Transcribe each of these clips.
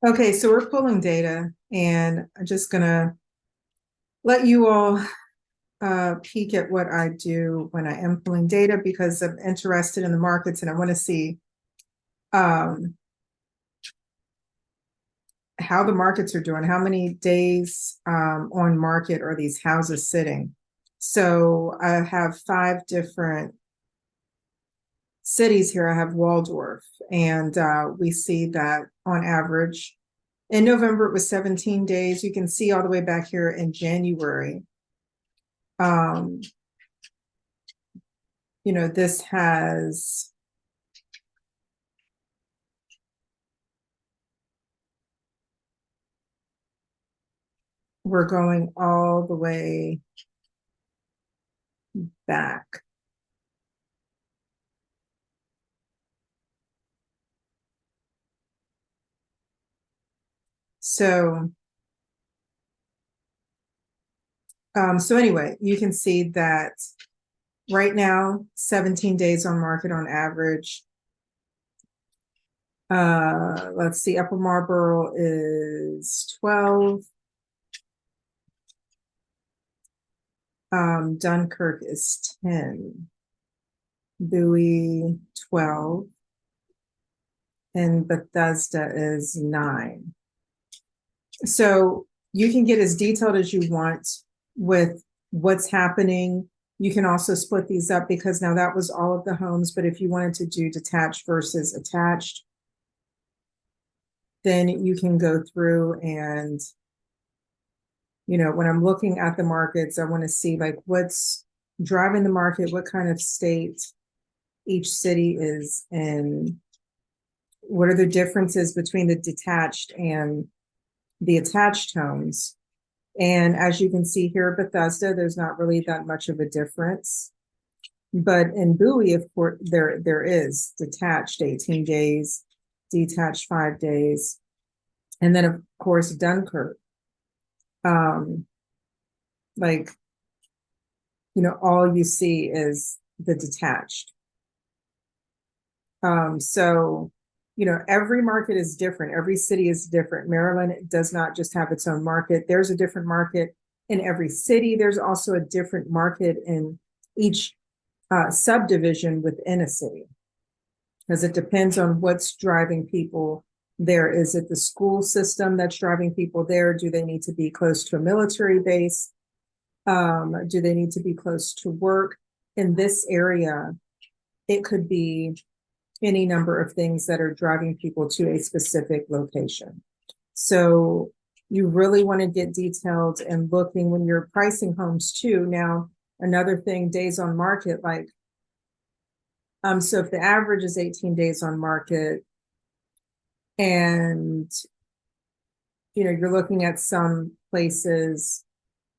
Okay, so we're pulling data, and I'm just gonna let you all peek at what I do when I am pulling data because I'm interested in the markets and I want to see um, how the markets are doing, how many days on market are these houses sitting. So I have 5 different cities here. I have Waldorf, and we see that on average in November it was 17 days. You can see all the way back here in January. Um, this has we're going all the way back. So, so anyway, you can see that right now, 17 days on market on average. Let's see, Upper Marlboro is 12. Dunkirk is 10. Bowie, 12. And Bethesda is 9. So you can get as detailed as you want with what's happening. You can also split these up because now that was all of the homes, but if you wanted to do detached versus attached, then you can go through and, when I'm looking at the markets, I want to see like what's driving the market, what kind of state each city is in, what are the differences between the detached and the attached homes. And as you can see here, Bethesda, there's not really that much of a difference. But in Bowie, of course, there is detached 18 days, detached 5 days. And then, of course, Dunkirk. Like, all you see is the detached. So, every market is different. Every city is different. Maryland does not just have its own market. There's a different market in every city. There's also a different market in each subdivision within a city, because it depends on what's driving people there. Is it the school system that's driving people there? Do they need to be close to a military base? Do they need to be close to work? In this area, it could be any number of things that are driving people to a specific location. So you really want to get detailed and looking when you're pricing homes too. Now, another thing, days on market, like, so if the average is 18 days on market and, you're looking at some places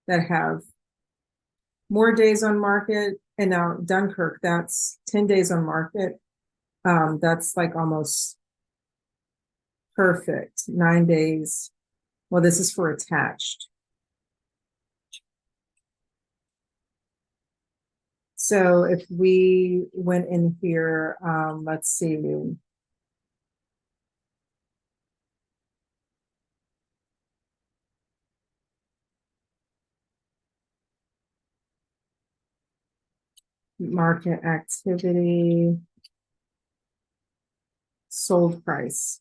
that have more days on market, and now Dunkirk, that's 10 days on market. That's like almost perfect. 9 days. Well, this is for attached. So if we went in here, let's see. Market activity, sold price.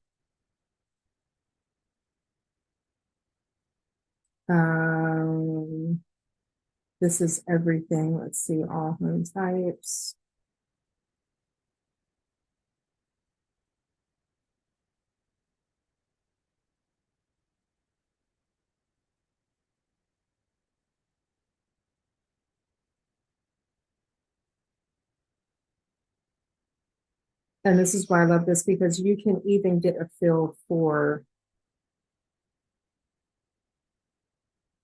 This is everything. Let's see, all home types. And this is why I love this, because you can even get a feel for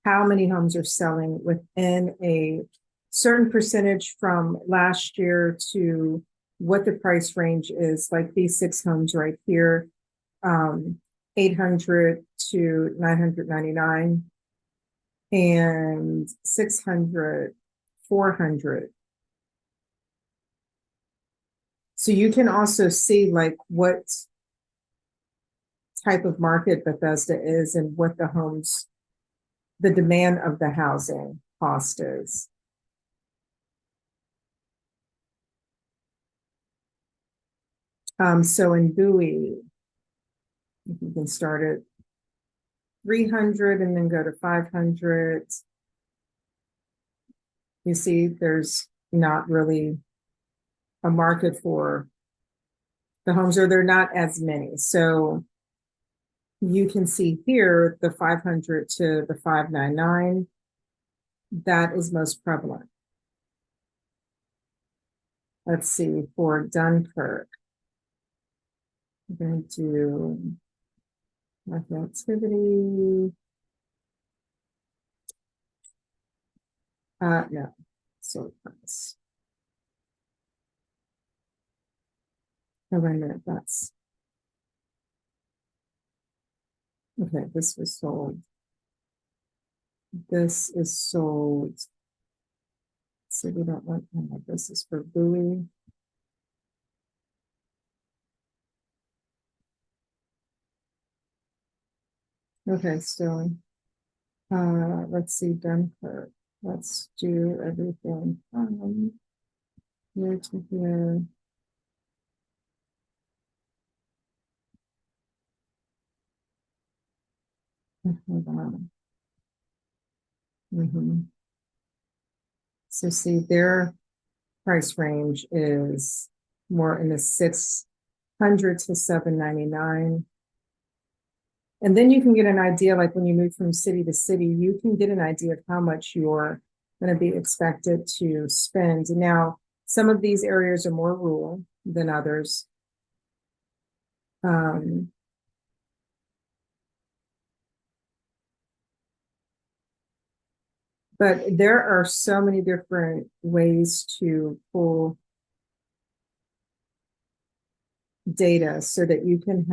how many homes are selling within a certain percentage from last year to what the price range is. Like these 6 homes right here, 800 to 999, and 600, 400. So you can also see like what type of market Bethesda is and what the demand of the housing cost is. So in Bowie, you can start at 300 and then go to 500. You see, there's not really a market for the homes, or they're not as many. So you can see here the 500 to the 599, that is most prevalent. Let's see, for Dunkirk, I'm going to do market activity. No, sold price. Oh, wait a minute, that's okay. This was sold. This is sold. So we don't want this is for Bowie. Okay, so let's see, Dunkirk. Let's do everything from here to here. Hold on. So see, their price range is more in the 600 to 799. And then you can get an idea, like when you move from city to city, you can get an idea of how much you're going to be expected to spend. Now, some of these areas are more rural than others. But there are so many different ways to pull data so that you can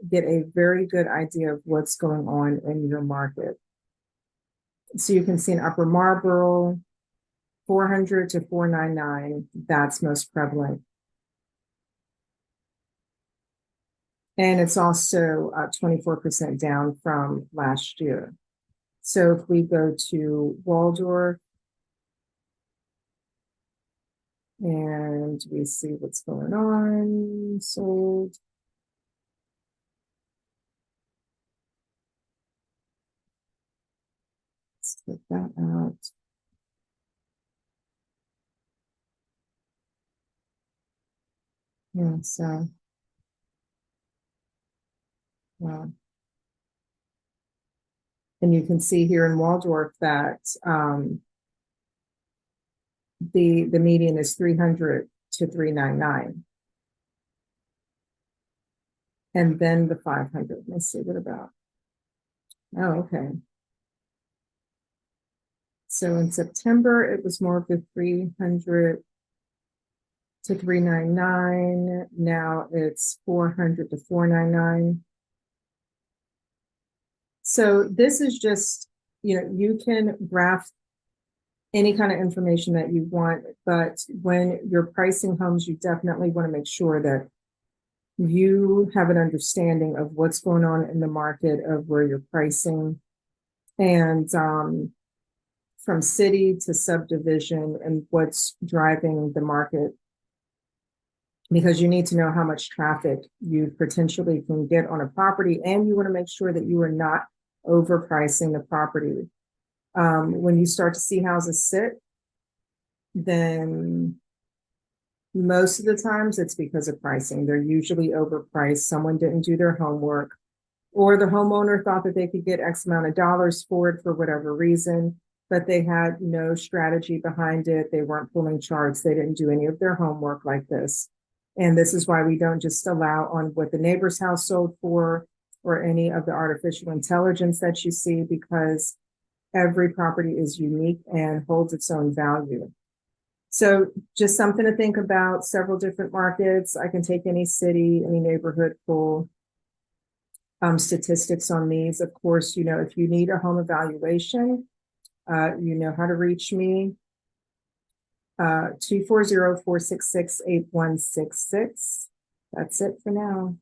get a very good idea of what's going on in your market. So you can see in Upper Marlboro, 400 to 499, that's most prevalent. And it's also 24% down from last year. So if we go to Waldorf and we see what's going on, sold. Let's take that out. Yeah, so, wow. And you can see here in Waldorf that the median is 300 to 399. And then the 500, let's see what about. Oh, okay. So in September, it was more of the 300 to 399. Now it's 400 to 499. So this is just, you can graph any kind of information that you want, but when you're pricing homes, you definitely want to make sure that you have an understanding of what's going on in the market, of where you're pricing, and from city to subdivision, and what's driving the market, because you need to know how much traffic you potentially can get on a property, and you want to make sure that you are not overpricing the property. When you start to see houses sit, then most of the times it's because of pricing. They're usually overpriced. Someone didn't do their homework, or the homeowner thought that they could get X amount of dollars for it for whatever reason, but they had no strategy behind it. They weren't pulling charts. They didn't do any of their homework like this. And this is why we don't just allow on what the neighbor's house sold for, or any of the artificial intelligence that you see, because every property is unique and holds its own value. So just something to think about, several different markets. I can take any city, any neighborhood, pull statistics on these. Of course, if you need a home evaluation, you know how to reach me. 240-466-8166. That's it for now.